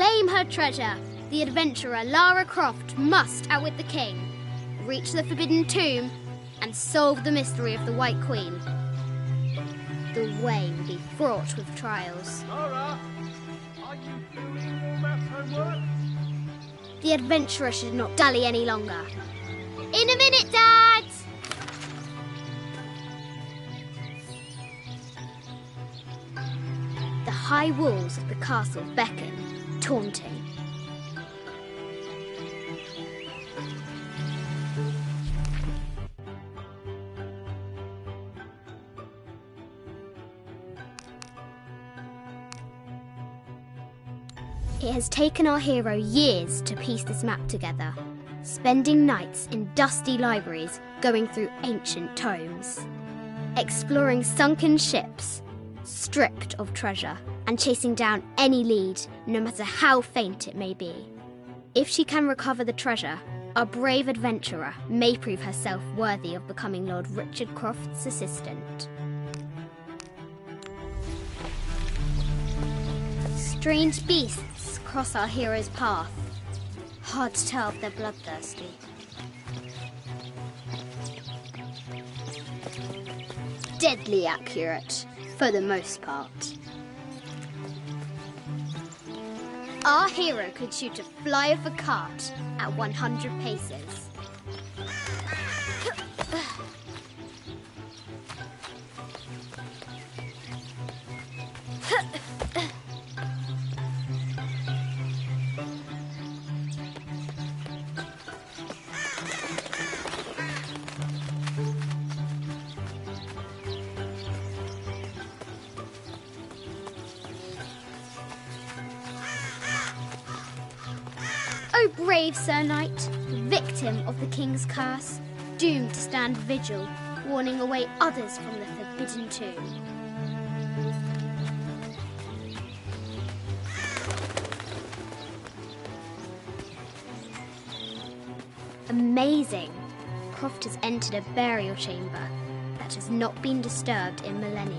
claim her treasure, the adventurer Lara Croft must outwit the king, reach the Forbidden Tomb, and solve the mystery of the White Queen. The way will be fraught with trials. Lara, are you doing all that homework? The adventurer should not dally any longer. In a minute, Dad! The high walls of the castle beckon, taunting. It has taken our hero years to piece this map together, spending nights in dusty libraries going through ancient tomes, exploring sunken ships, stripped of treasure, and chasing down any lead, no matter how faint it may be. If she can recover the treasure, our brave adventurer may prove herself worthy of becoming Lord Richard Croft's assistant. Strange beasts cross our hero's path. Hard to tell if they're bloodthirsty. Deadly accurate, for the most part. Our hero could shoot a fly of a cart at 100 paces. O brave Sir Knight, victim of the King's curse, doomed to stand vigil, warning away others from the Forbidden Tomb. Amazing! Croft has entered a burial chamber that has not been disturbed in millennia.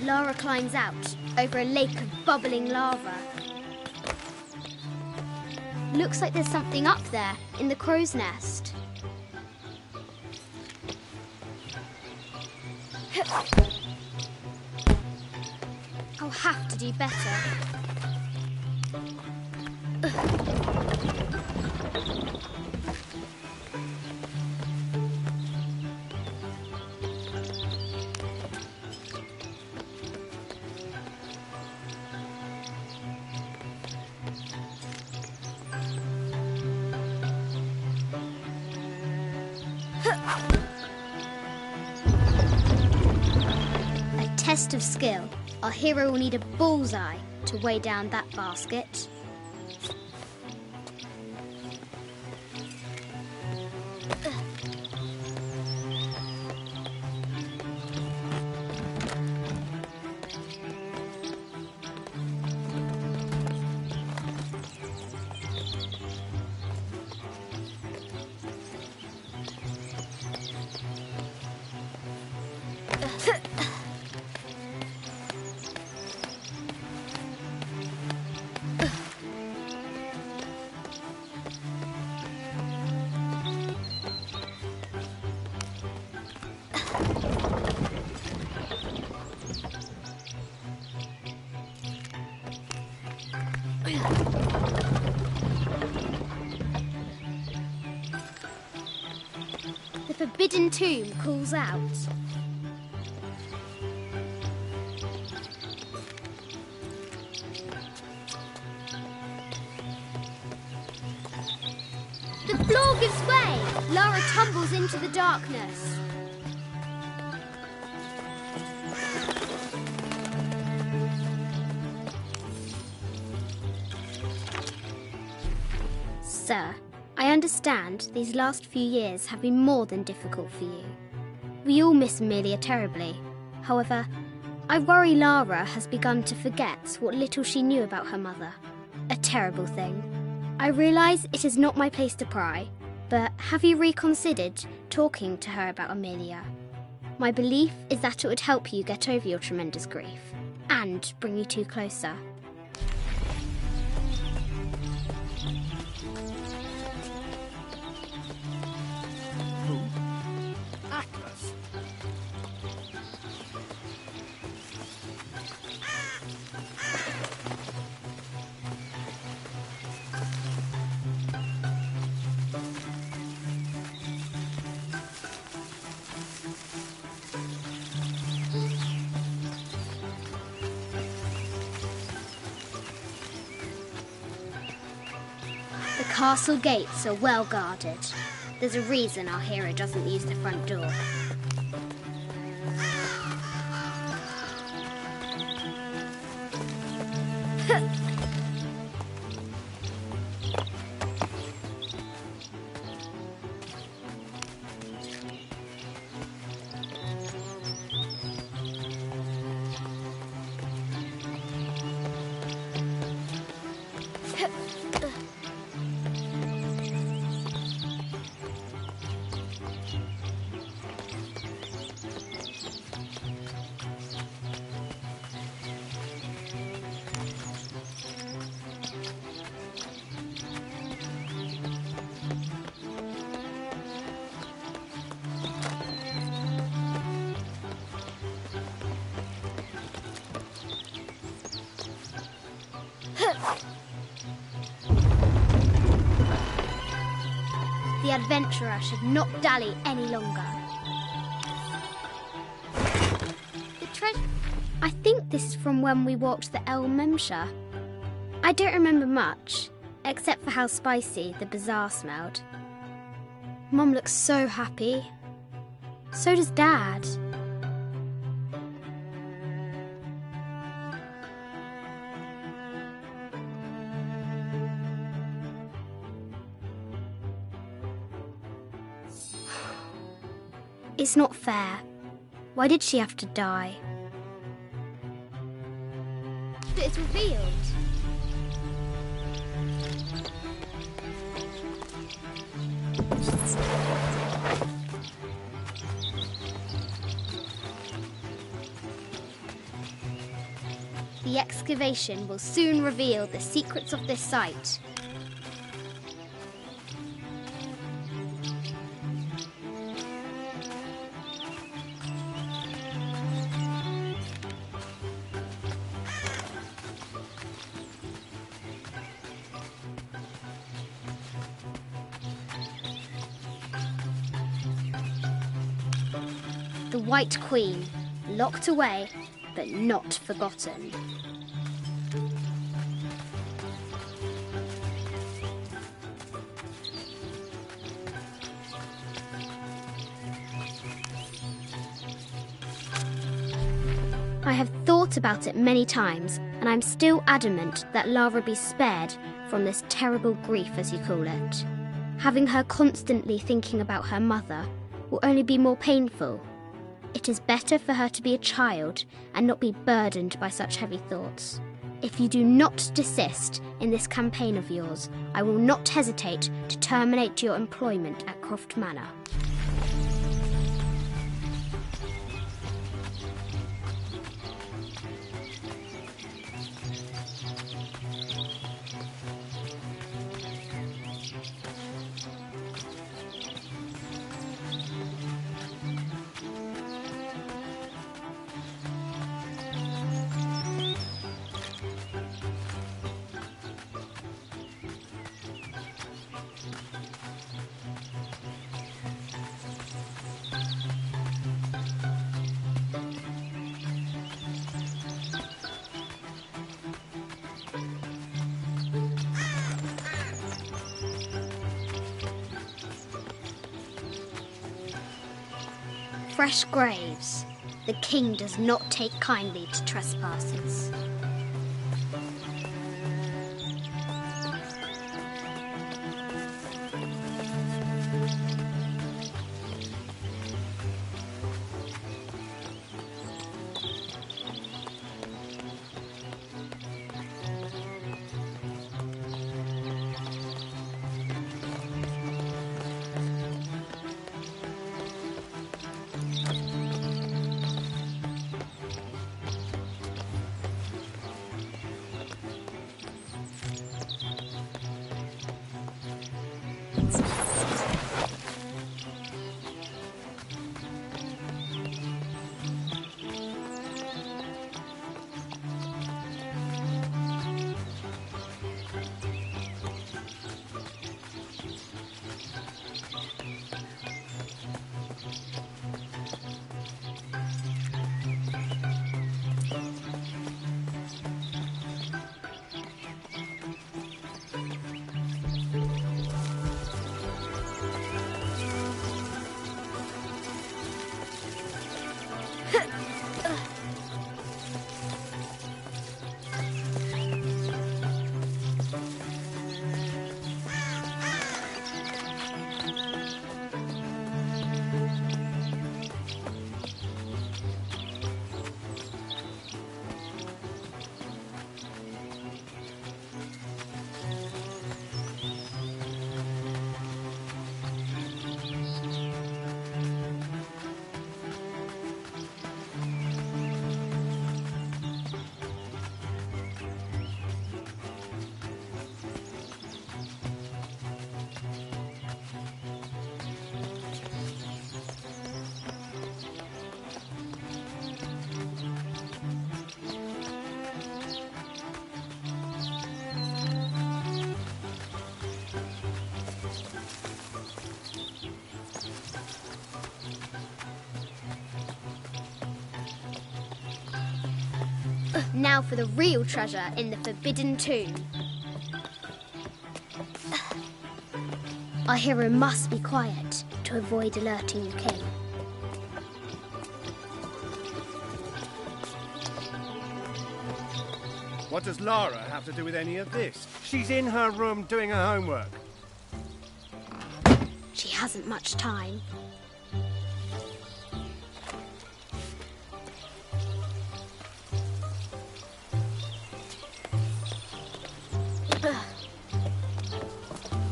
Lara climbs out over a lake of bubbling lava. Looks like there's something up there in the crow's nest. I'll have to do better. A test of skill. Our hero will need a bullseye to weigh down that basket. The Forbidden Tomb calls out. The floor gives way. Lara tumbles into the darkness. Sir, I understand these last few years have been more than difficult for you. We all miss Amelia terribly. However, I worry Lara has begun to forget what little she knew about her mother. A terrible thing. I realise it is not my place to pry, but have you reconsidered talking to her about Amelia? My belief is that it would help you get over your tremendous grief and bring you two closer. Who? Atlas. The castle gates are well guarded. There's a reason our hero doesn't use the front door. The adventurer should not dally any longer. The treasure... I think this is from when we walked the El Memsha. I don't remember much, except for how spicy the bazaar smelled. Mum looks so happy. So does Dad. It's not fair. Why did she have to die? But it's revealed. The excavation will soon reveal the secrets of this site. The White Queen, locked away, but not forgotten. I have thought about it many times, and I'm still adamant that Lara be spared from this terrible grief, as you call it. Having her constantly thinking about her mother will only be more painful. It is better for her to be a child and not be burdened by such heavy thoughts. If you do not desist in this campaign of yours, I will not hesitate to terminate your employment at Croft Manor. Fresh graves. The king does not take kindly to trespassers. Now for the real treasure in the Forbidden Tomb. Our hero must be quiet to avoid alerting the king. What does Lara have to do with any of this? She's in her room doing her homework. She hasn't much time.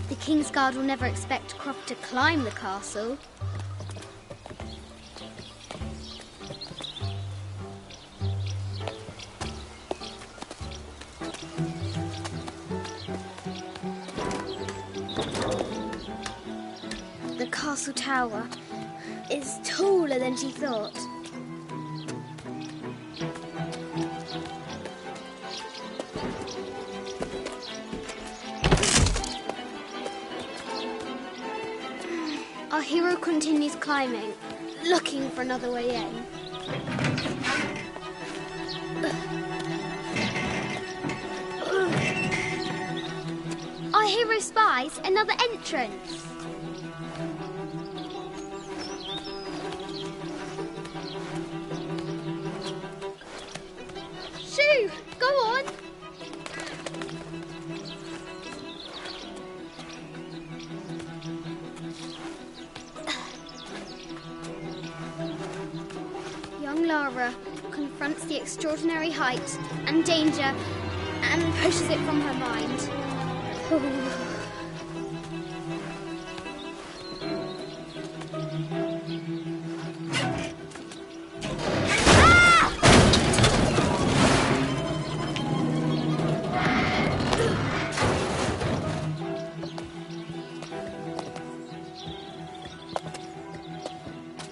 The Kingsguard will never expect Croft to climb the castle. The castle tower is taller than she thought. Our hero continues climbing, looking for another way in. Our hero spies another entrance. Shoo! Go on! Young Lara confronts the extraordinary height and danger and pushes it from her mind.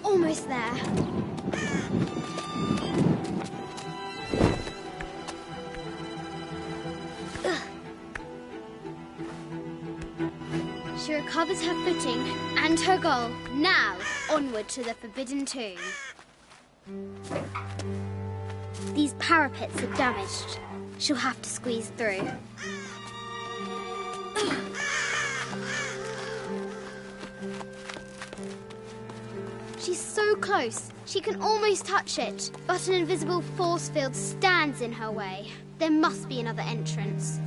Almost there. She recovers her footing and her goal. Now, onward to the Forbidden Tomb. These parapets are damaged. She'll have to squeeze through. She's so close, she can almost touch it, but an invisible force field stands in her way. There must be another entrance.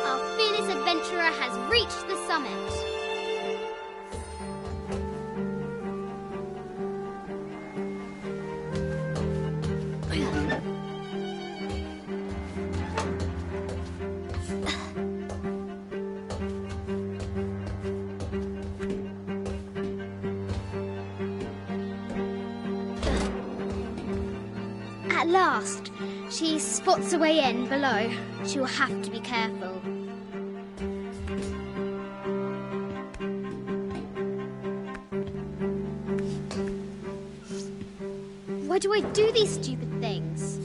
Our fearless adventurer has reached the summit. At last, she spots a way in below. She will have to be careful. Why do I do these stupid things?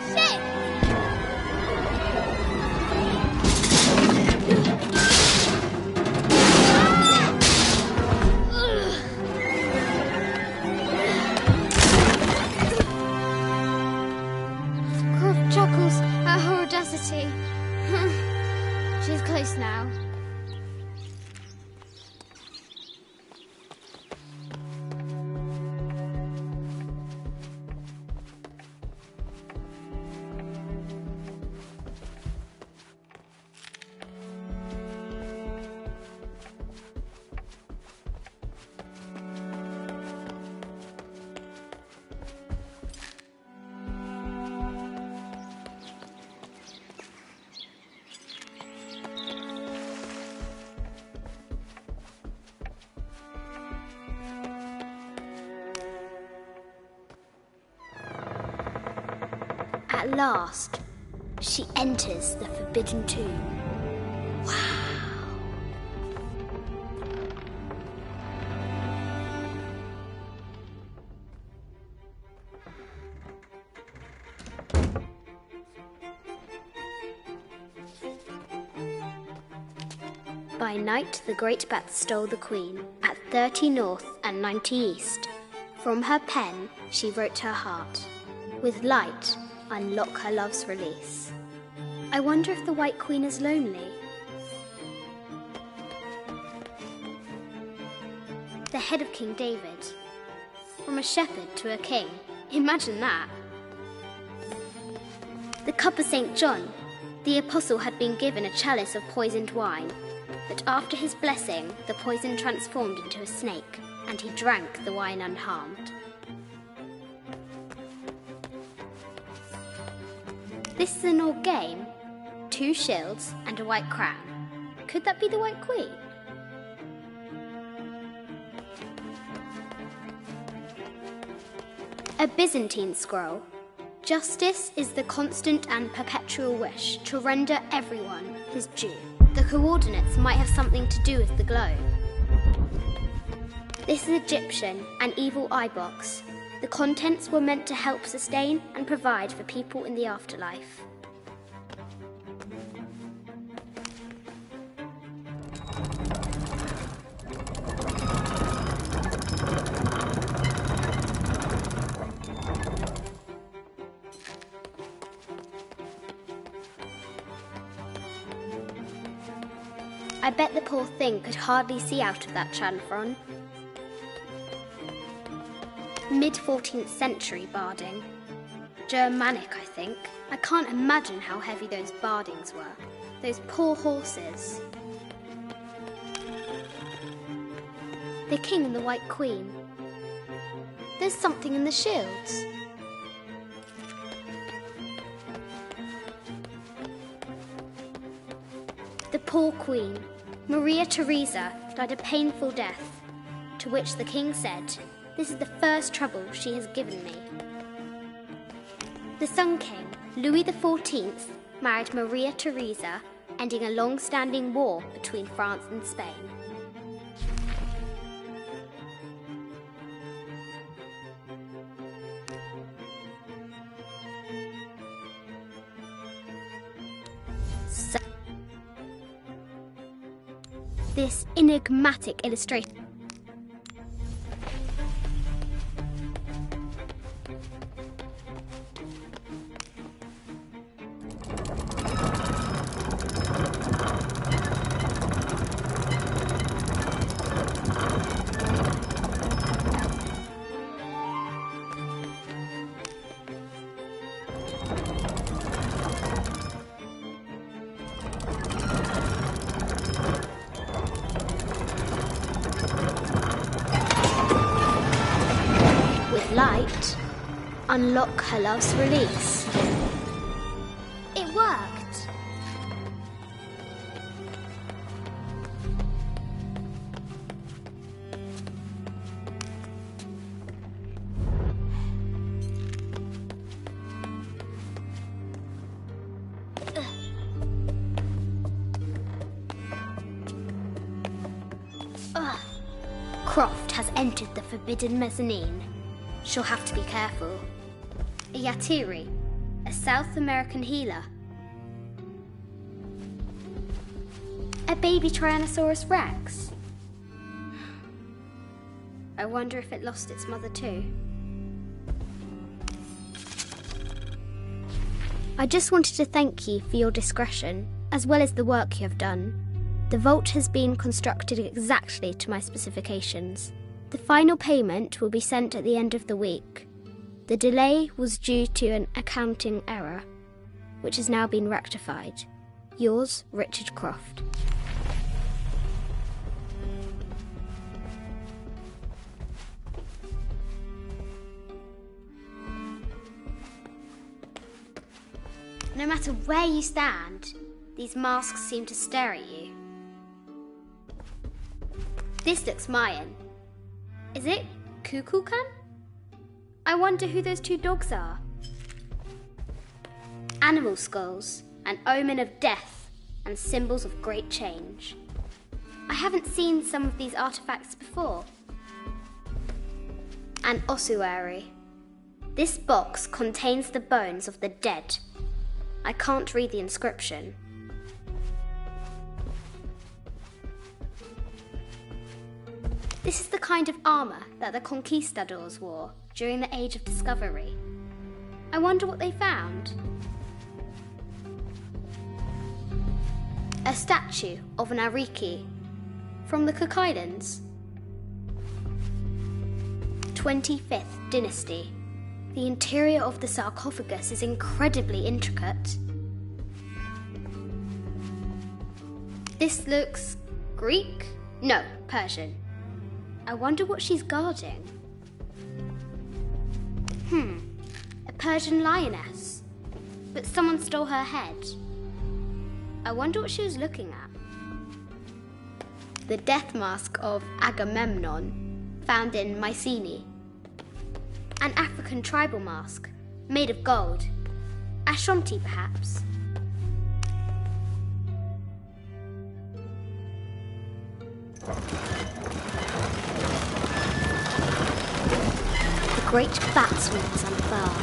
Shit! Croft chuckles at her audacity. She's close now. At last, she enters the Forbidden Tomb. Wow! By night the great bat stole the queen at 30 north and 90 east. From her pen she wrote her heart. With light, unlock her love's release. I wonder if the White Queen is lonely. The head of King David. From a shepherd to a king. Imagine that. The cup of St. John. The apostle had been given a chalice of poisoned wine, but after his blessing, the poison transformed into a snake, and he drank the wine unharmed. This is an old game. 2 shields and a white crown. Could that be the White Queen? A Byzantine scroll. Justice is the constant and perpetual wish to render everyone his due. The coordinates might have something to do with the globe. This is Egyptian, an evil eye box. The contents were meant to help sustain and provide for people in the afterlife. I bet the poor thing could hardly see out of that chanfron. Mid-14th century barding. Germanic, I think. I can't imagine how heavy those bardings were. Those poor horses. The king and the White Queen. There's something in the shields. The poor queen, Maria Theresa, died a painful death, to which the king said, "This is the first trouble she has given me." The Sun King, Louis XIV, married Maria Theresa, ending a long-standing war between France and Spain. This enigmatic illustration. Light, unlock her love's release. It worked. Croft has entered the forbidden mezzanine. She'll have to be careful. A Yatiri, a South American healer. A baby Tyrannosaurus Rex. I wonder if it lost its mother too. I just wanted to thank you for your discretion, as well as the work you have done. The vault has been constructed exactly to my specifications. The final payment will be sent at the end of the week. The delay was due to an accounting error, which has now been rectified. Yours, Richard Croft. No matter where you stand, these masks seem to stare at you. This looks Mayan. Is it Kukulkan? I wonder who those 2 dogs are. Animal skulls, an omen of death and symbols of great change. I haven't seen some of these artifacts before. An ossuary. This box contains the bones of the dead. I can't read the inscription. This is the kind of armour that the conquistadors wore during the Age of Discovery. I wonder what they found. A statue of an Ariki from the Cook Islands. 25th Dynasty. The interior of the sarcophagus is incredibly intricate. This looks Greek? No, Persian. I wonder what she's guarding. A Persian lioness. But someone stole her head. I wonder what she was looking at. The death mask of Agamemnon, found in Mycenae. An African tribal mask, made of gold. Ashanti, perhaps. The great bat's wings unfurl.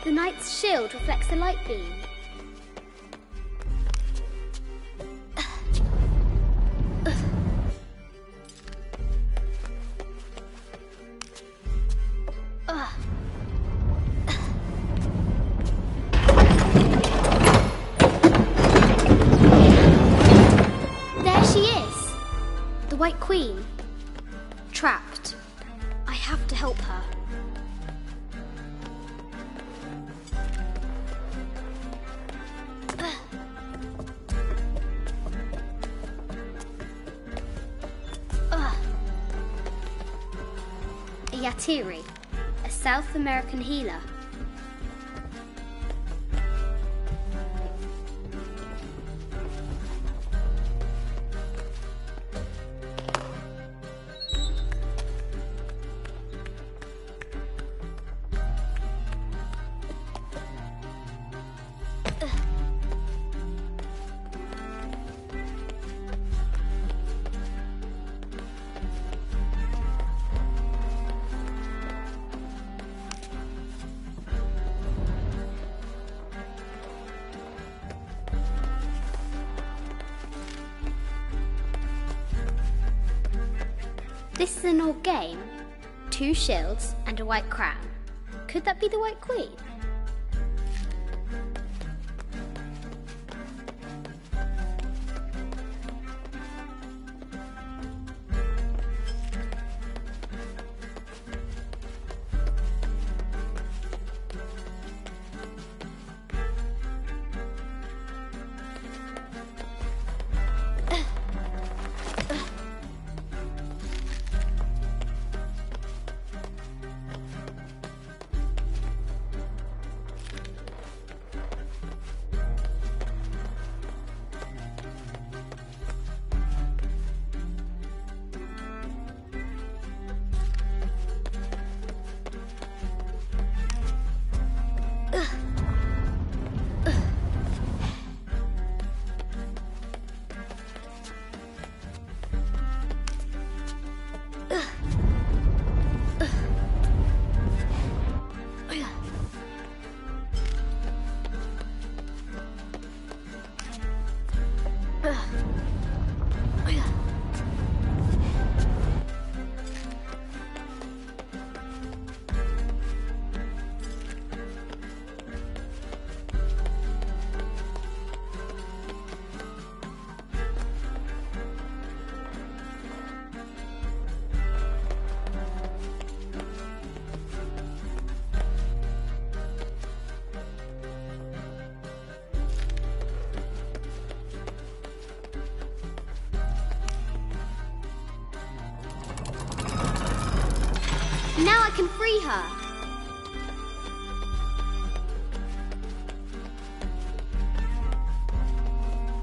The knight's shield reflects the light beam. There she is! The White Queen. Trapped. I have to help her. A Yatiri, a South American healer. This is an old game. 2 shields and a white crown. Could that be the White Queen? Now I can free her.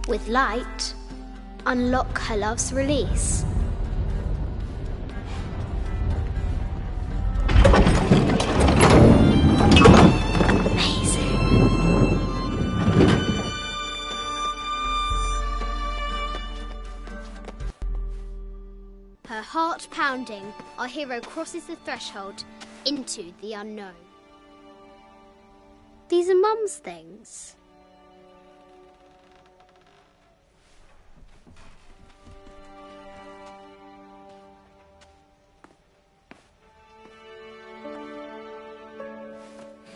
With light, unlock her love's release. Amazing. Her heart pounding, our hero crosses the threshold into the unknown. These are Mum's things.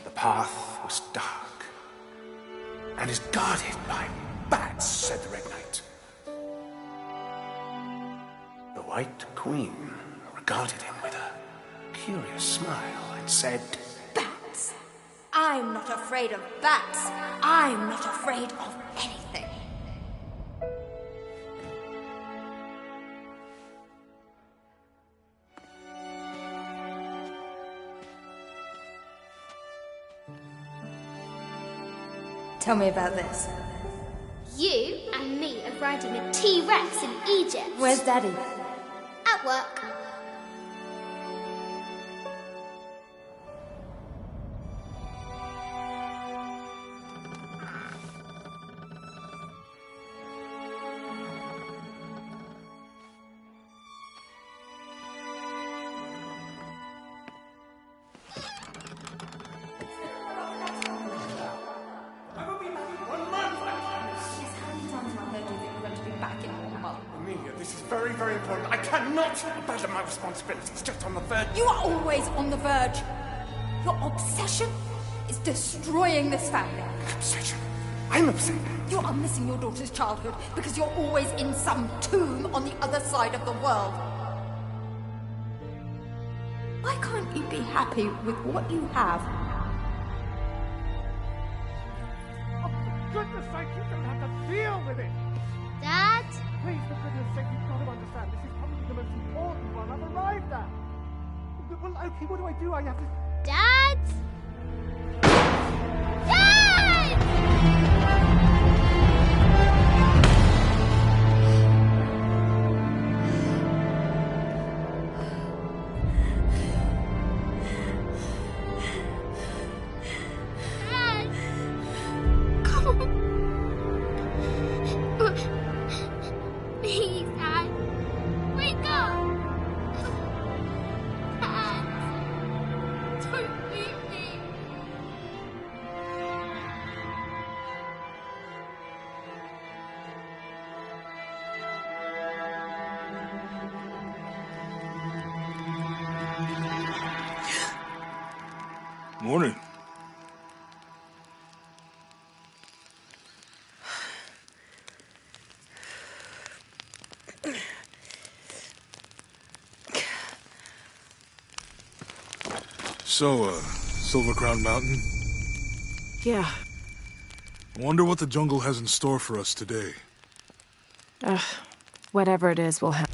The path was dark and is guarded by bats, said the Red Knight. The White Queen regarded him with a curious smile and said, Bats! I'm not afraid of bats. I'm not afraid of anything. Tell me about this. You and me are riding a T-Rex in Egypt. Where's Daddy? At work. This is very, very important. I cannot abandon my responsibilities just on the verge. You are always on the verge. Your obsession is destroying this family. Obsession? I'm obsessed. You are missing your daughter's childhood because you're always in some tomb on the other side of the world. Why can't you be happy with what you have? Oh, for goodness sake, you don't have to deal with it. Dad? Please, for goodness sake, you've got to understand. This is probably the most important one I've arrived at. Well, okay, what do I do? I have to... Dad? Dad! Dad! Come on. Please, Dad. Wake up. Dad. Don't leave me. Morning. So, Silver Crown Mountain? Yeah. I wonder what the jungle has in store for us today. Whatever it is, we'll have.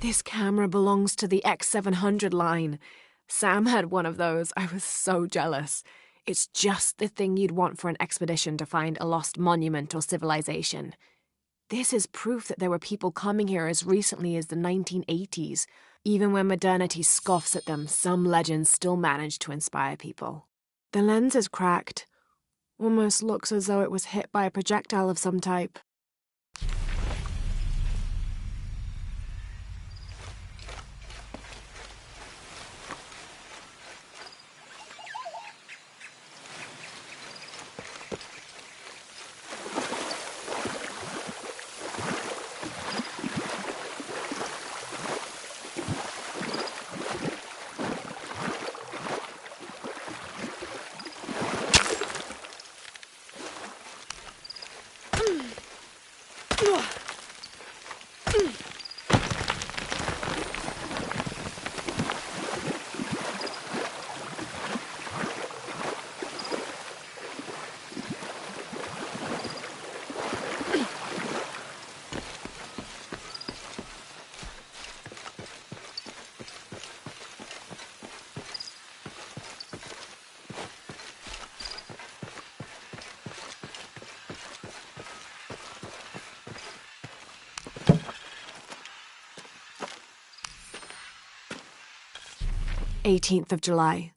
This camera belongs to the X700 line. Sam had one of those. I was so jealous. It's just the thing you'd want for an expedition to find a lost monument or civilization. This is proof that there were people coming here as recently as the 1980s. Even when modernity scoffs at them, some legends still manage to inspire people. The lens is cracked. Almost looks as though it was hit by a projectile of some type. Eighteenth of July.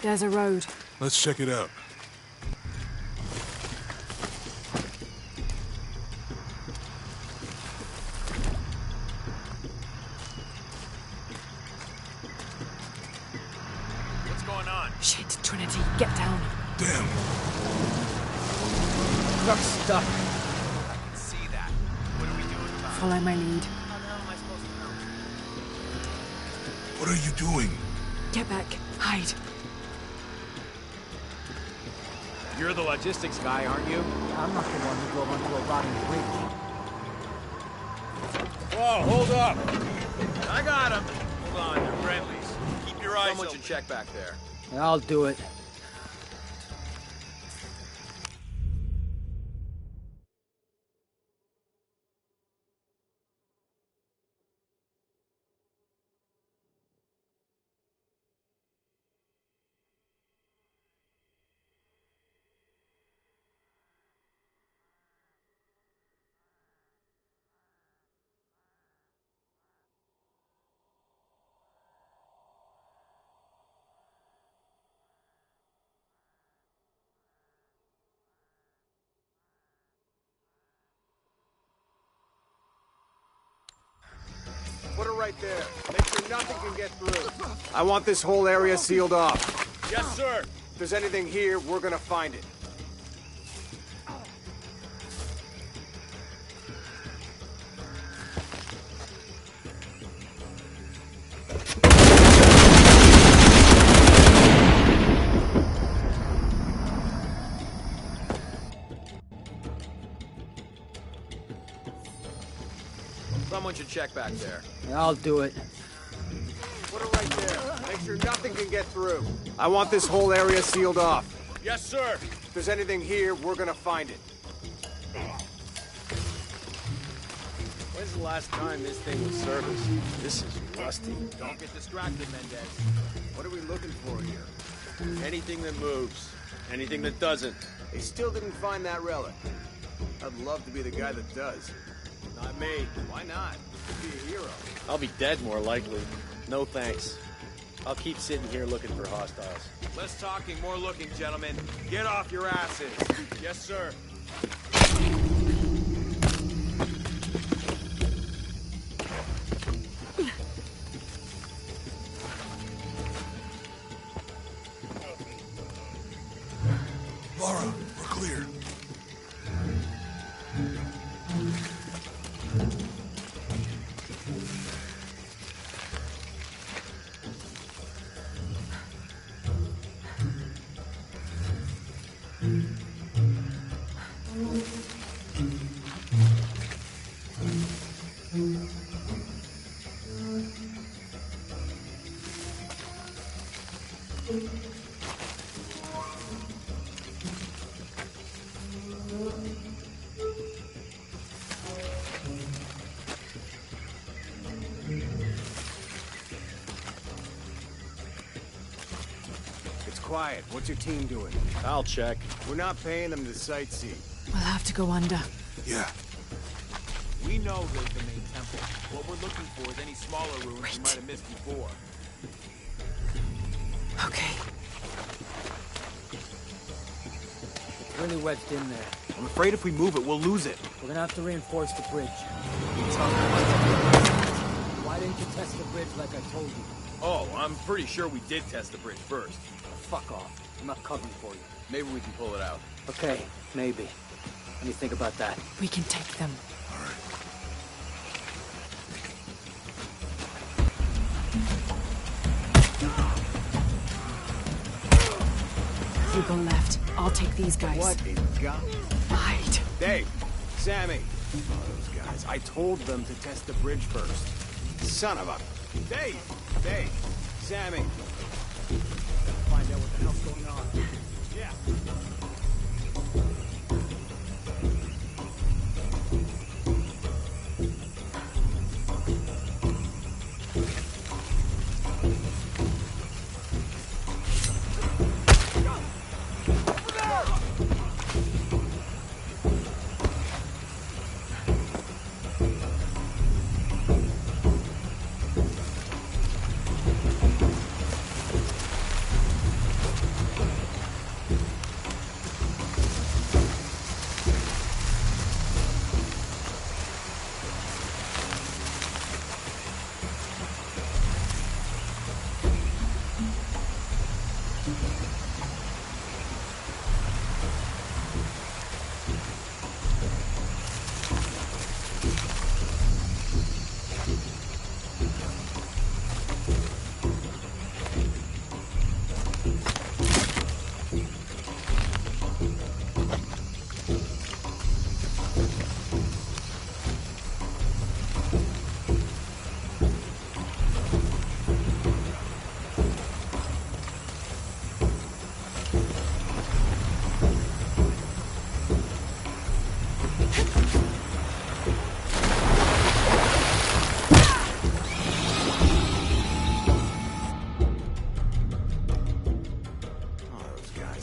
There's a road. Let's check it out. What's going on? Shit, Trinity, get down. Damn. Truck's stuck. I can see that. What do we do with time? Follow my lead. How the hell am I supposed to know? What are you doing? Get back. Hide. You're the logistics guy, aren't you? I'm not the one who drove onto a rotting bridge. Whoa, hold up! I got him! Hold on, they're friendlies. Keep your eyes open. Someone should check back there. I'll do it. Put it right there. Make sure nothing can get through. I want this whole area sealed off. Yes, sir! If there's anything here, we're gonna find it. Someone should check back there. I'll do it. Put it right there. Make sure nothing can get through. I want this whole area sealed off. Yes, sir! If there's anything here, we're gonna find it. When's the last time this thing was serviced? This is rusty. Don't get distracted, Mendez. What are we looking for here? Anything that moves. Anything that doesn't. They still didn't find that relic. I'd love to be the guy that does. Not me. Why not? You'd be a hero. I'll be dead more likely. No thanks. I'll keep sitting here looking for hostiles. Less talking, more looking, gentlemen. Get off your asses. Yes, sir. Laura, we're clear. It's quiet. What's your team doing? I'll check. We're not paying them to sightsee. We'll have to go under. Yeah. We know there's the main temple. What we're looking for is any smaller ruins we might have missed before. Okay. It's really wedged in there. I'm afraid if we move it, we'll lose it. We're gonna have to reinforce the bridge. Why didn't you test the bridge like I told you? Oh, I'm pretty sure we did test the bridge first. Fuck off. I'm not covering for you. Maybe we can pull it out. Okay, maybe. Let me think about that. We can take them. All right. You go left. I'll take these guys. What in God? Hide. Dave, Sammy. Oh, those guys. I told them to test the bridge first. Son of a... Dave! Dave! Sammy! Find out what the hell's going on. Yeah.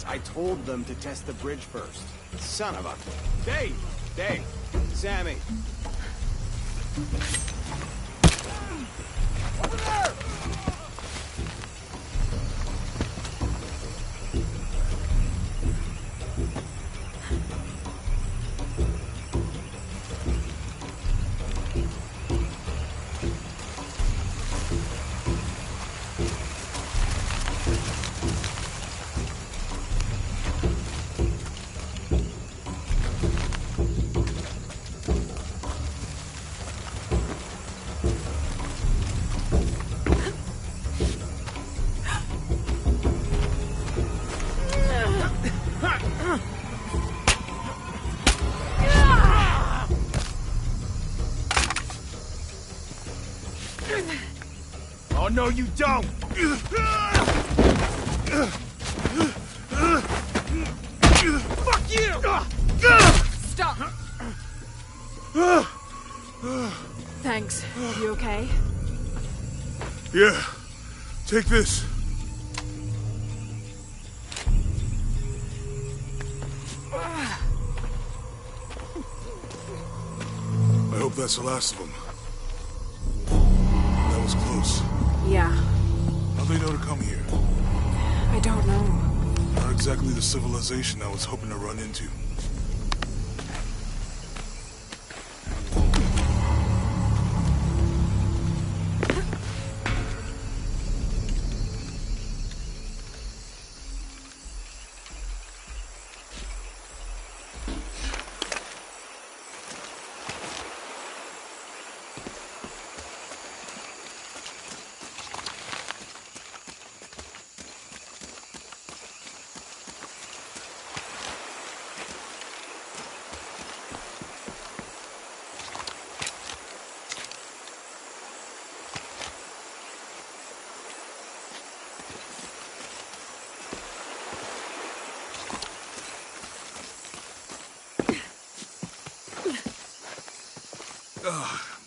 I told them to test the bridge first. Son of a... Dave! Dave! Sammy! Over there! Oh, no, you don't! Fuck you! Stop! Thanks. You okay? Yeah. Take this. I hope that's the last of them. That was close. Yeah. How'd they know to come here? I don't know. Not exactly the civilization I was hoping to run into.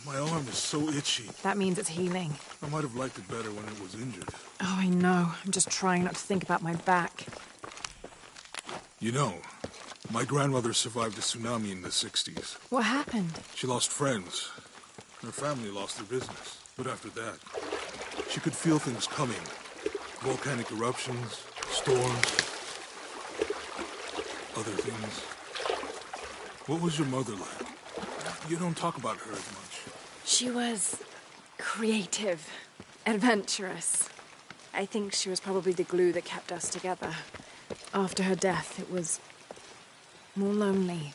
My arm is so itchy. That means it's healing. I might have liked it better when it was injured. Oh, I know. I'm just trying not to think about my back. You know, my grandmother survived a tsunami in the 60s. What happened? She lost friends. Her family lost their business. But after that, she could feel things coming. Volcanic eruptions, storms, other things. What was your mother like? You don't talk about her as much. She was creative, adventurous. I think she was probably the glue that kept us together. After her death, it was more lonely.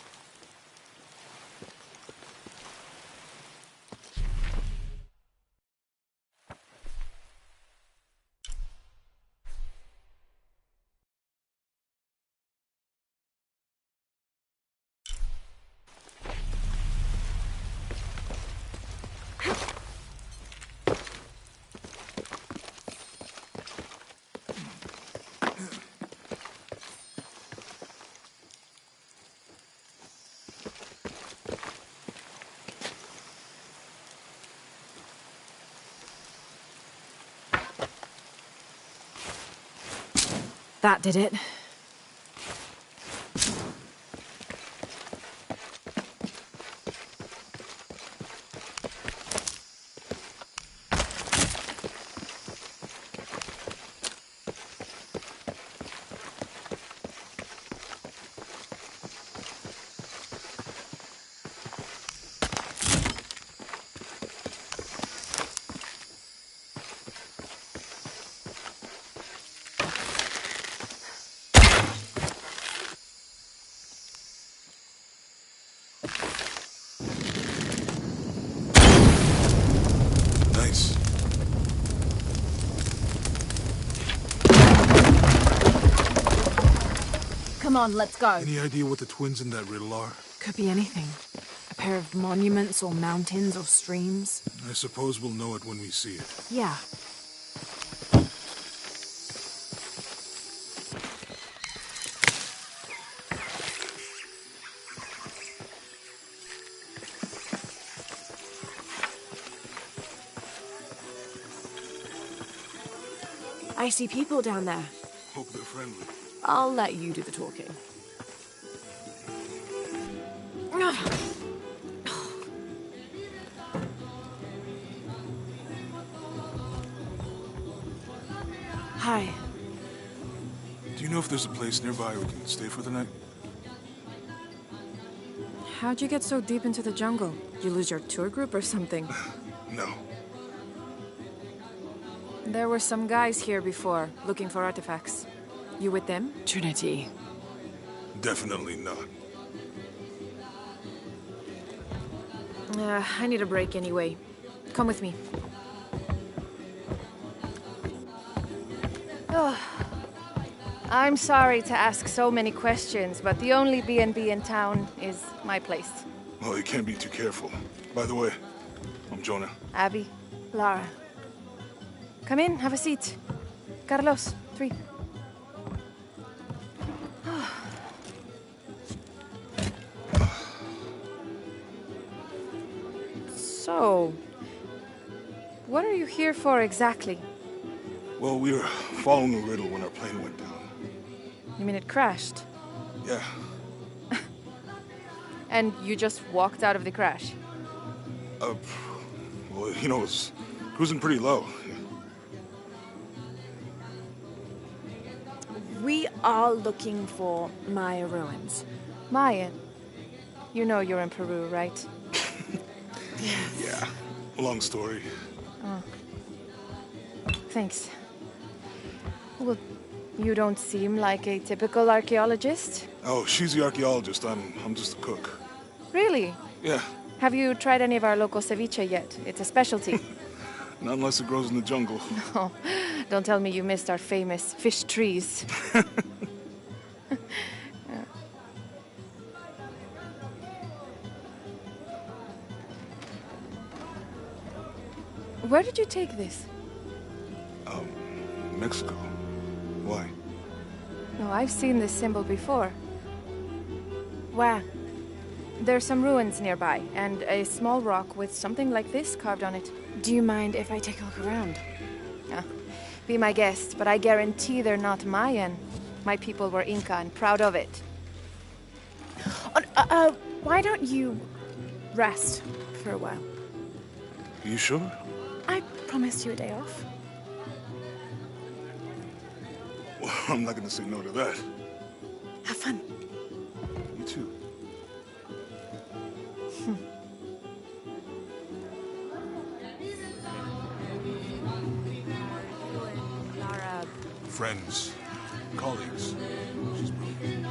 That did it. Come on, let's go. Any idea what the twins in that riddle are? Could be anything. A pair of monuments or mountains or streams. I suppose we'll know it when we see it. Yeah. I see people down there. Hope they're friendly. I'll let you do the talking. Hi. Do you know if there's a place nearby we can stay for the night? How'd you get so deep into the jungle? You lose your tour group or something? No. There were some guys here before, looking for artifacts. You with them? Trinity. Definitely not. I need a break anyway. Come with me. Oh, I'm sorry to ask so many questions, but the only B&B in town is my place. Well, you can't be too careful. By the way, I'm Jonah. Abby, Lara. Come in, have a seat. Carlos, 3. So, what are you here for exactly? Well, we were following a riddle when our plane went down. You mean it crashed? Yeah. And you just walked out of the crash? Well, you know, it's cruising pretty low. We are looking for Maya ruins. Mayan. You know you're in Peru, right? Yeah. Long story. Thanks. Well, you don't seem like a typical archaeologist. Oh, she's the archaeologist. I'm just a cook. Really? Yeah. Have you tried any of our local ceviche yet? It's a specialty. Not unless it grows in the jungle. Oh, don't tell me you missed our famous fish trees. Where did you take this? Mexico. Why? Oh, I've seen this symbol before. Where? There's some ruins nearby, and a small rock with something like this carved on it. Do you mind if I take a look around? Be my guest, but I guarantee they're not Mayan. My people were Inca and proud of it. Why don't you rest for a while? You sure? I promised you a day off. Well, I'm not gonna say no to that. Have fun. You too. Lara. Friends. Colleagues. She's brilliant.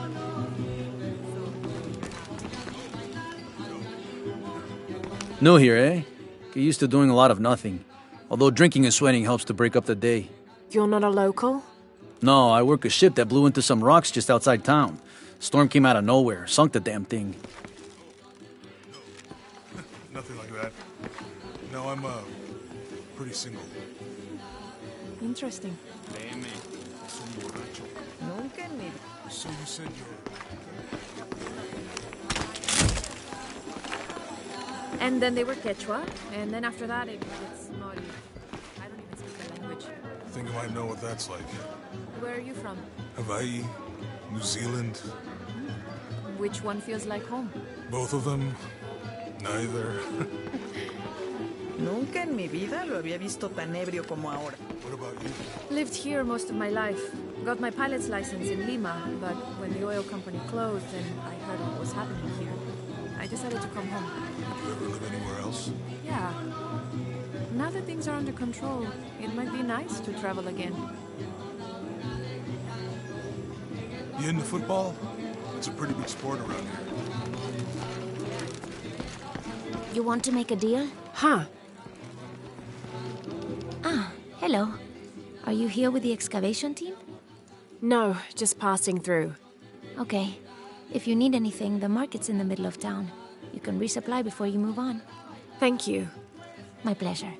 New here, eh? Get used to doing a lot of nothing. Although drinking and sweating helps to break up the day. You're not a local? No, I work a ship that blew into some rocks just outside town. Storm came out of nowhere, sunk the damn thing. Nothing like that. No, I'm, pretty single. Interesting. So you said you're... And then they were Quechua, and then after that it's Mori. I don't even speak the language. I think I might know what that's like. Where are you from? Hawaii, New Zealand, Which one feels like home? both of them, neither. Nunca en mi vida lo había visto tan ebrio como ahora. What about you? Lived here most of my life. Got my pilot's license in Lima, but when the oil company closed and I heard what was happening here, I decided to come home. Did you ever live anywhere else? Yeah. Now that things are under control, it might be nice to travel again. You into football? It's a pretty big sport around here. You want to make a deal? Huh. Hello. Are you here with the excavation team? No, just passing through. Okay. If you need anything, the market's in the middle of town. You can resupply before you move on. Thank you. My pleasure.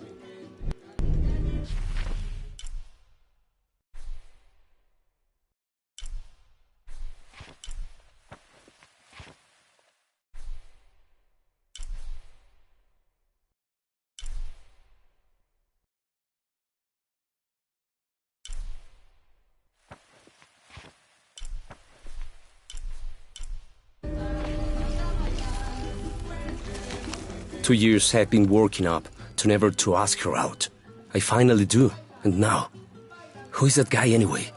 Two years I've been working up to never to ask her out. I finally do, and now? Who is that guy anyway?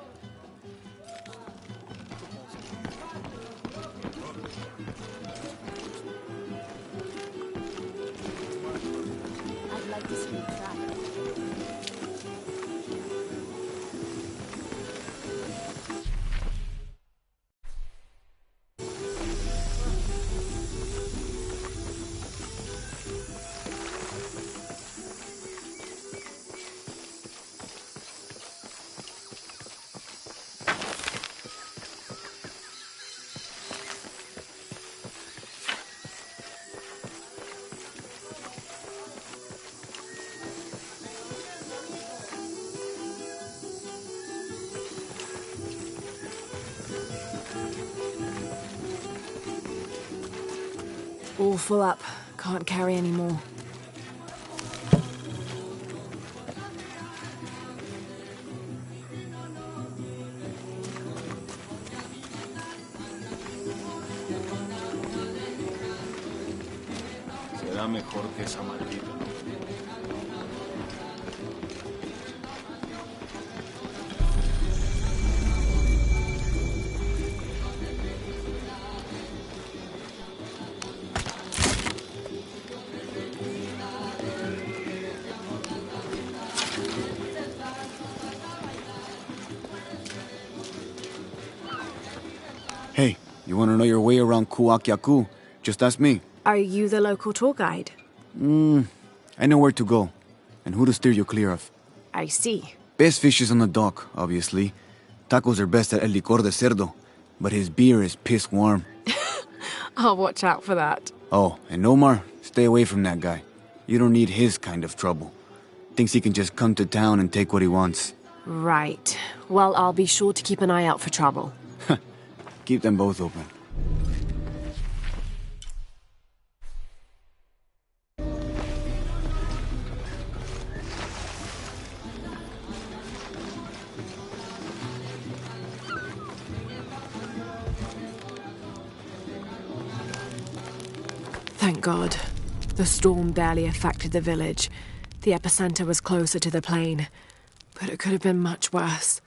I'd like to see you try. All full up. Can't carry any more. Será mejor que esa maldita. Hey, you want to know your way around Kuakyaku? Just ask me. Are you the local tour guide? I know where to go, and who to steer you clear of. I see. Best fish is on the dock, obviously. Tacos are best at El Licor de Cerdo, but his beer is piss warm. I'll watch out for that. Oh, and Omar, stay away from that guy. You don't need his kind of trouble. Thinks he can just come to town and take what he wants. Right. Well, I'll be sure to keep an eye out for trouble. Keep them both open. Thank God. The storm barely affected the village. The epicenter was closer to the plain. But it could have been much worse.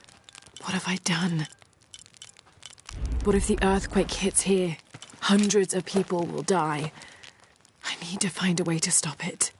What have I done? What if the earthquake hits here? Hundreds of people will die. I need to find a way to stop it.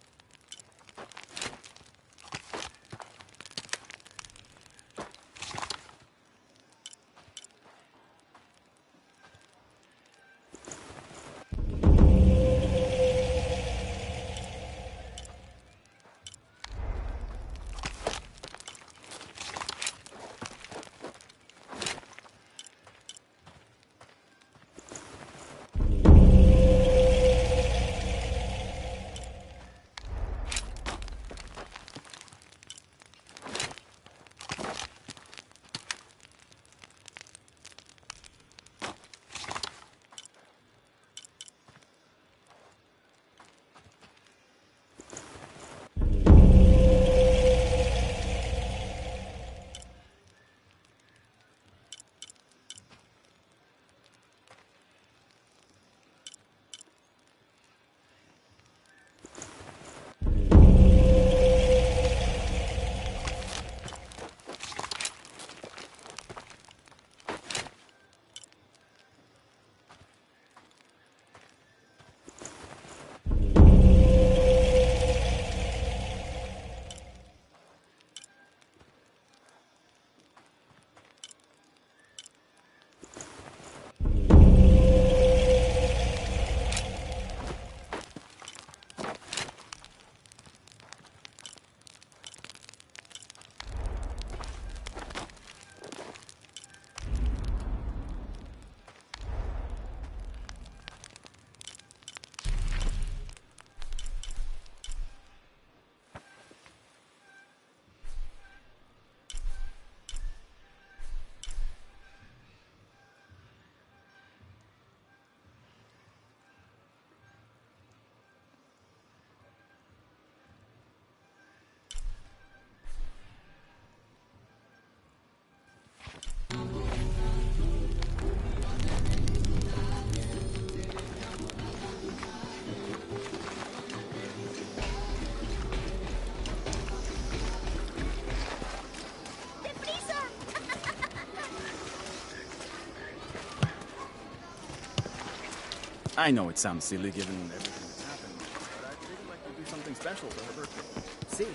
I know it sounds silly given everything that's happened, but I'd really like to do something special for her birthday. Silly.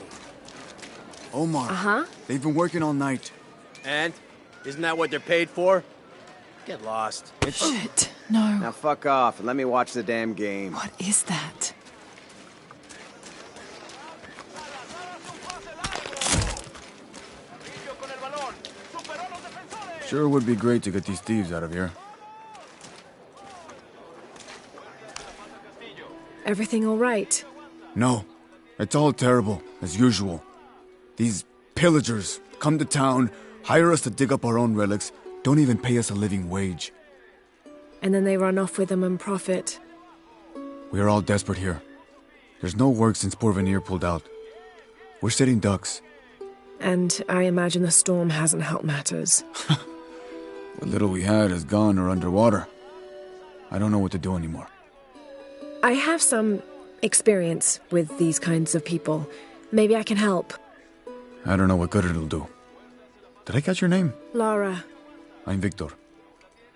Omar. Uh-huh. They've been working all night. And? Isn't that what they're paid for? Get lost. Shit. No. Now fuck off and let me watch the damn game. What is that? Sure would be great to get these thieves out of here. Everything all right? No. It's all terrible, as usual. These pillagers come to town, hire us to dig up our own relics, don't even pay us a living wage. And then they run off with them and profit. We are all desperate here. There's no work since Porvenir pulled out. We're sitting ducks. And I imagine the storm hasn't helped matters. What little we had is gone or underwater. I don't know what to do anymore. I have some experience with these kinds of people. Maybe I can help. I don't know what good it'll do. Did I catch your name? Lara. I'm Victor.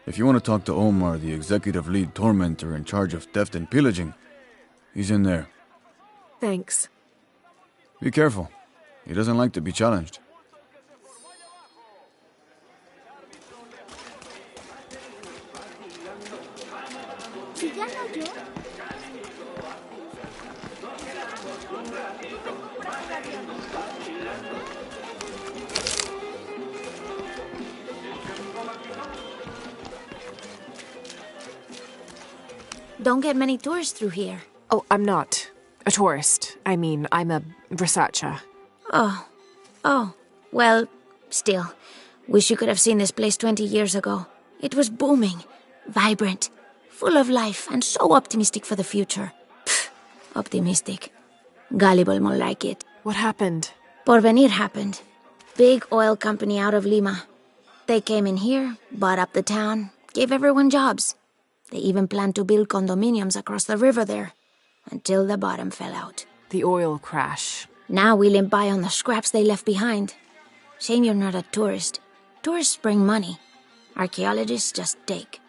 If you want to talk to Omar, the executive lead tormentor in charge of theft and pillaging, he's in there. Thanks. Be careful. He doesn't like to be challenged. Don't get many tourists through here. Oh, I'm not a tourist. I mean, I'm a researcher. Oh. Well, still. Wish you could have seen this place 20 years ago. It was booming, vibrant, full of life, and so optimistic for the future. Pfft, optimistic. Gullible more like it. What happened? Porvenir happened. Big oil company out of Lima. They came in here, bought up the town, gave everyone jobs. They even planned to build condominiums across the river there, until the bottom fell out. The oil crash. Now we limp by on the scraps they left behind. Shame you're not a tourist. Tourists bring money. Archaeologists just take.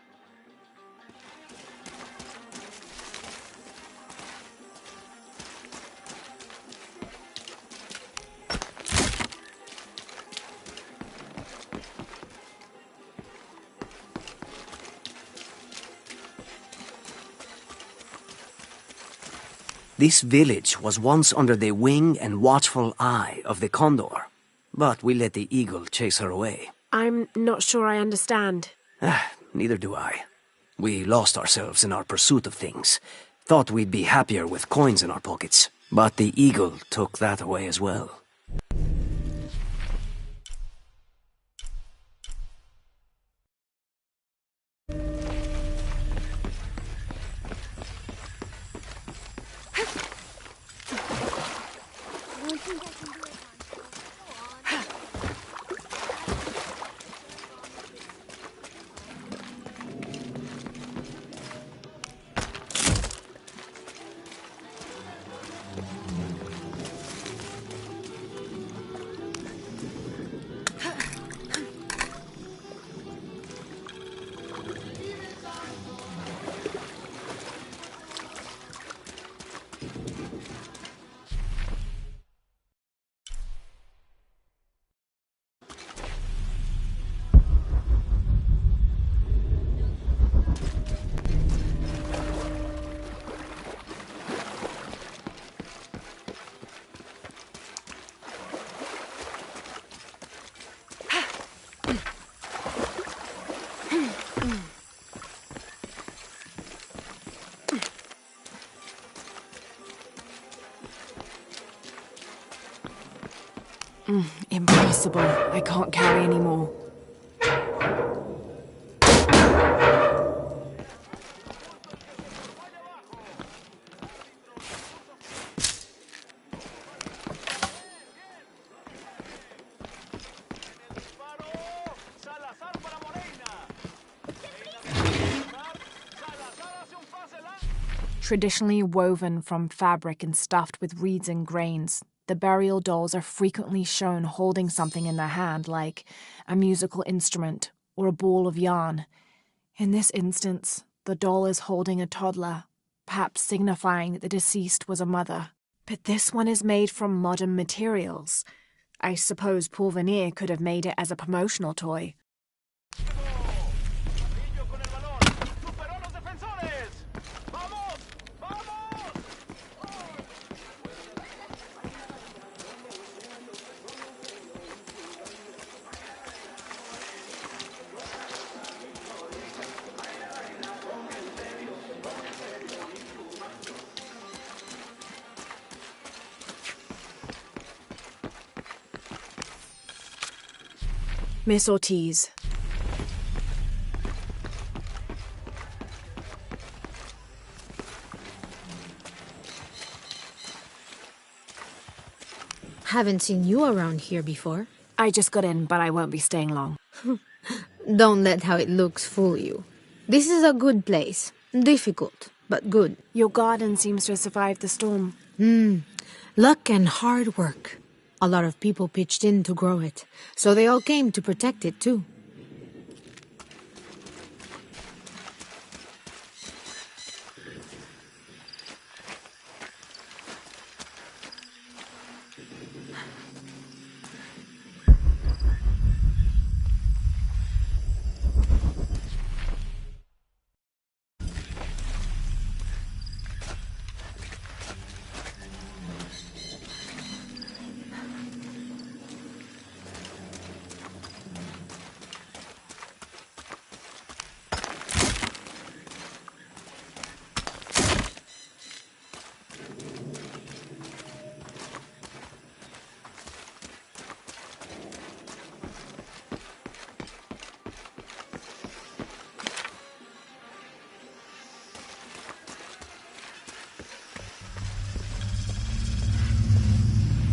This village was once under the wing and watchful eye of the condor, but we let the eagle chase her away. I'm not sure I understand. Neither do I. We lost ourselves in our pursuit of things. Thought we'd be happier with coins in our pockets, but the eagle took that away as well. Impossible. I can't carry any more. Traditionally woven from fabric and stuffed with reeds and grains, the burial dolls are frequently shown holding something in their hand, like a musical instrument or a ball of yarn. In this instance, The doll is holding a toddler, perhaps signifying that the deceased was a mother. But this one is made from modern materials. I suppose Paul Veneer could have made it as a promotional toy. Miss Ortiz. Haven't seen you around here before. I just got in, but I won't be staying long. Don't let how it looks fool you. This is a good place. Difficult, but good. Your garden seems to have survived the storm. Luck and hard work. A lot of people pitched in to grow it, so they all came to protect it too.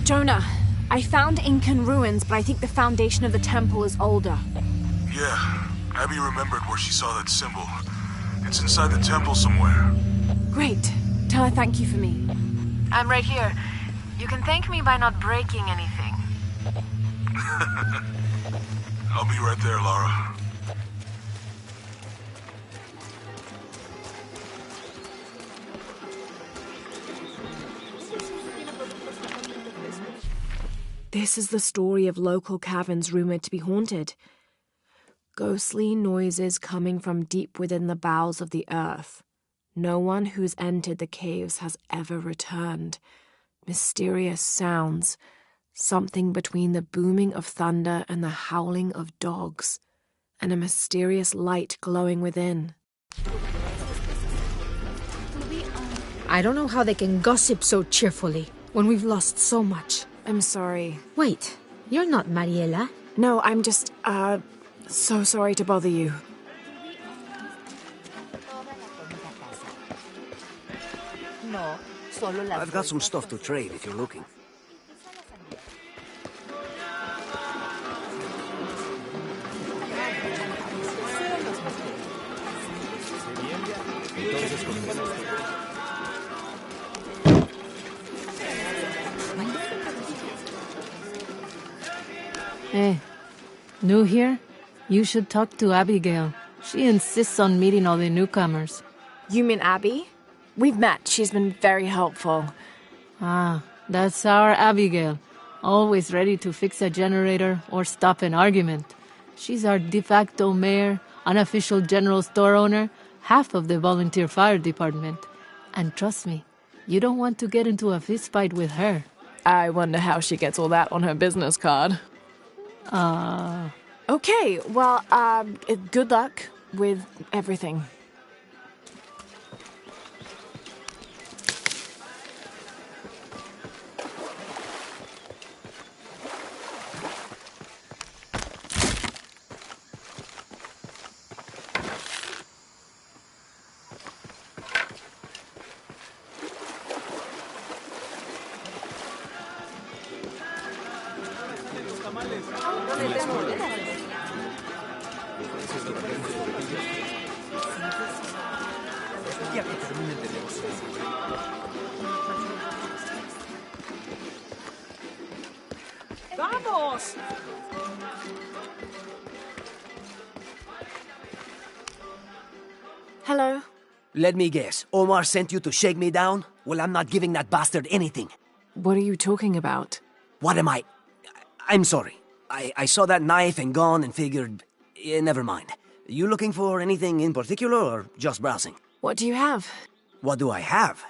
Jonah, I found Incan ruins, but I think the foundation of the temple is older. Yeah, Abby remembered where she saw that symbol. It's inside the temple somewhere. Great. Tell her thank you for me. I'm right here. You can thank me by not breaking anything. I'll be right there, Lara. This is the story of local caverns rumored to be haunted. Ghostly noises coming from deep within the bowels of the earth. No one who's entered the caves has ever returned. Mysterious sounds. Something between the booming of thunder and the howling of dogs. And a mysterious light glowing within. I don't know how they can gossip so cheerfully when we've lost so much. I'm sorry. Wait, you're not Mariela? No, I'm just, so sorry to bother you. I've got some stuff to trade if you're looking. Hey, new here? You should talk to Abigail. She insists on meeting all the newcomers. You mean Abby? We've met. She's been very helpful. Ah, that's our Abigail. Always ready to fix a generator or stop an argument. She's our de facto mayor, unofficial general store owner, half of the volunteer fire department. And trust me, you don't want to get into a fist fight with her. I wonder how she gets all that on her business card. Okay, well, good luck with everything. ¡Vamos! Hello. Let me guess. Omar sent you to shake me down? Well, I'm not giving that bastard anything. What are you talking about? What am I? I'm sorry. I saw that knife and gun and figured... never mind. You looking for anything in particular or just browsing? What do you have? What do I have?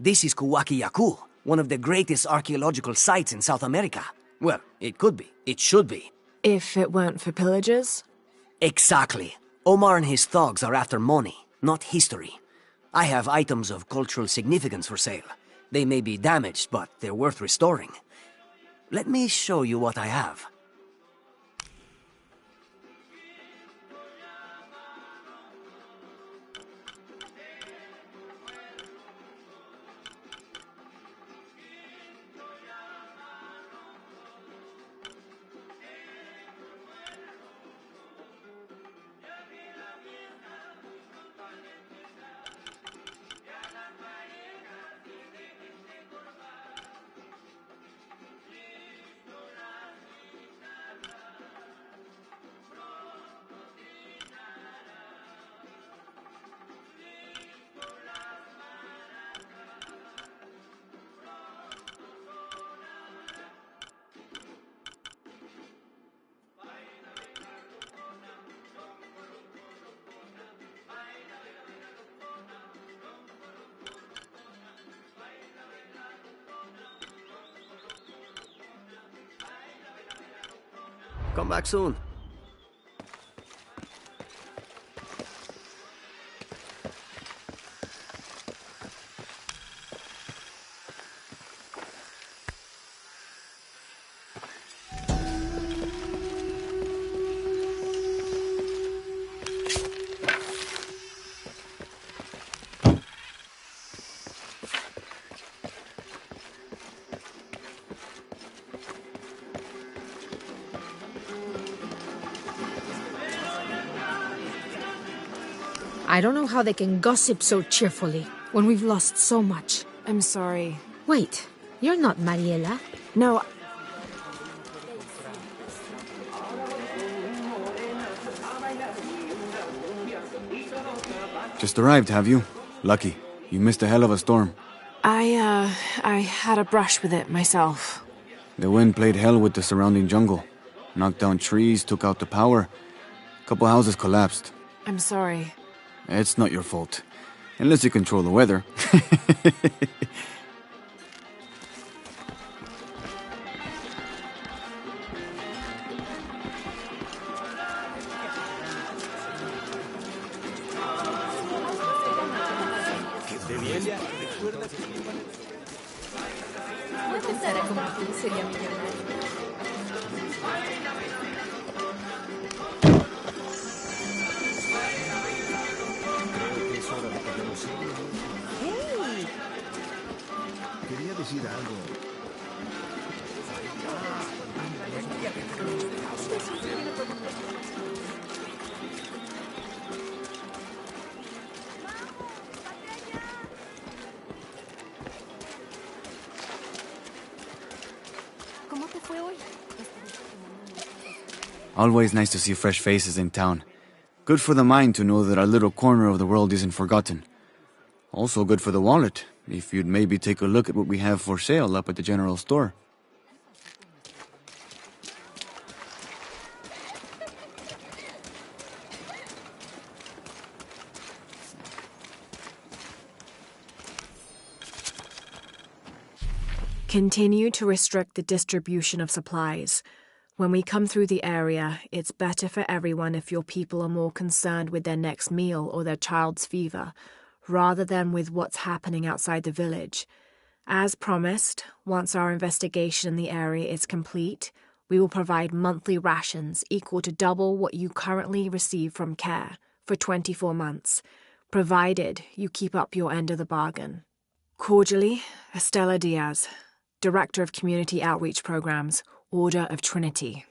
This is Kuwaki Yaku, one of the greatest archaeological sites in South America. Well, it could be. It should be. If it weren't for pillagers? Exactly. Omar and his thugs are after money, not history. I have items of cultural significance for sale. They may be damaged, but they're worth restoring. Let me show you what I have. Come back soon. I don't know how they can gossip so cheerfully when we've lost so much. I'm sorry. Wait, you're not Mariela. No. Just arrived, have you? Lucky. You missed a hell of a storm. I had a brush with it myself. The wind played hell with the surrounding jungle. Knocked down trees, took out the power. A couple houses collapsed. I'm sorry. It's not your fault. Unless you control the weather. Quería decir algo. ¿Cómo te fue hoy? Always nice to see fresh faces in town. Good for the mind to know that our little corner of the world isn't forgotten. Also good for the wallet, if you'd maybe take a look at what we have for sale up at the general store. Continue to restrict the distribution of supplies. When we come through the area, it's better for everyone if your people are more concerned with their next meal or their child's fever, rather than with what's happening outside the village. As promised, once our investigation in the area is complete, we will provide monthly rations equal to double what you currently receive from CARE for 24 months, provided you keep up your end of the bargain. Cordially, Estela Diaz, Director of Community Outreach Programs, Order of Trinity.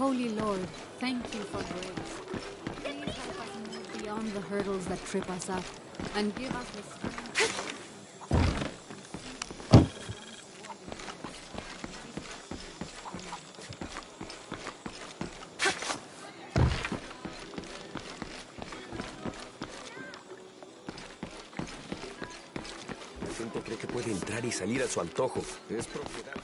Holy Lord, thank you for grace. Please help us move beyond the hurdles that trip us up, and give us the strength. La gente cree que puede entrar y salir a su antojo. Es propiedad.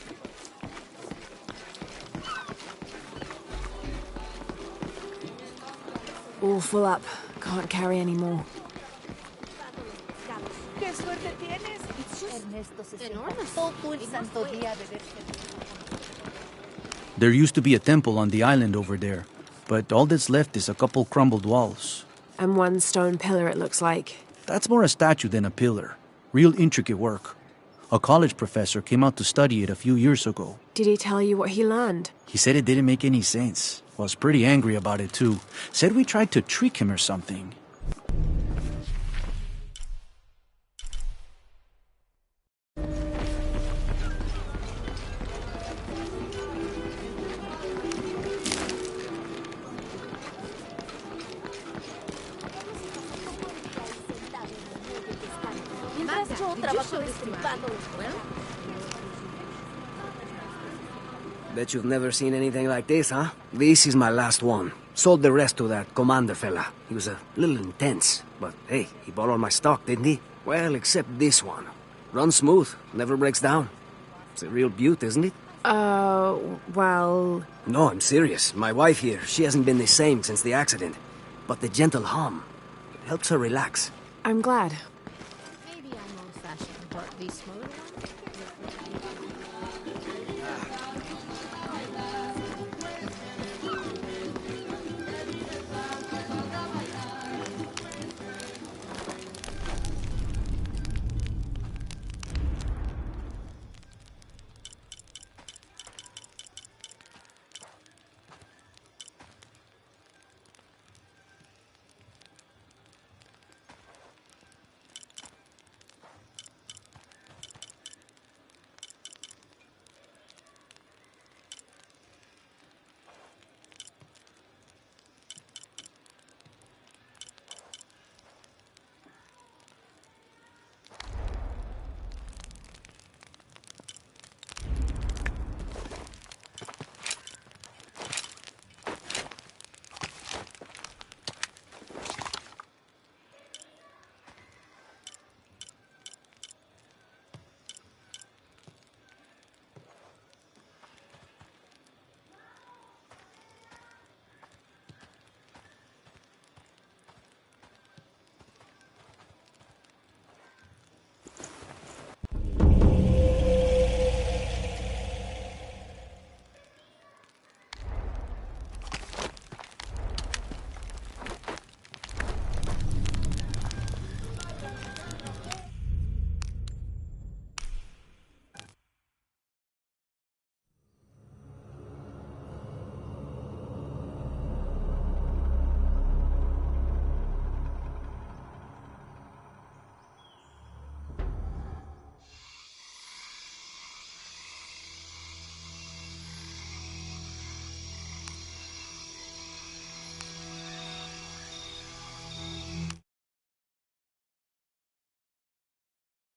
All full up. Can't carry any more. ¡Qué suerte tienes! Ernesto se sienta poco el santo día de There used to be a temple on the island over there, but all that's left is a couple crumbled walls. And one stone pillar, it looks like. That's more a statue than a pillar. Real intricate work. A college professor came out to study it a few years ago. Did he tell you what he learned? He said it didn't make any sense. Was pretty angry about it too. Said we tried to trick him or something. Bet you've never seen anything like this, huh? This is my last one. Sold the rest to that commander fella. He was a little intense, but hey, he bought all my stock, didn't he? Well, except this one. Runs smooth, never breaks down. It's a real beaut, isn't it? Well... No, I'm serious. My wife here, she hasn't been the same since the accident. But the gentle hum, it helps her relax. I'm glad. Maybe I'm old-fashioned, but these smaller ones?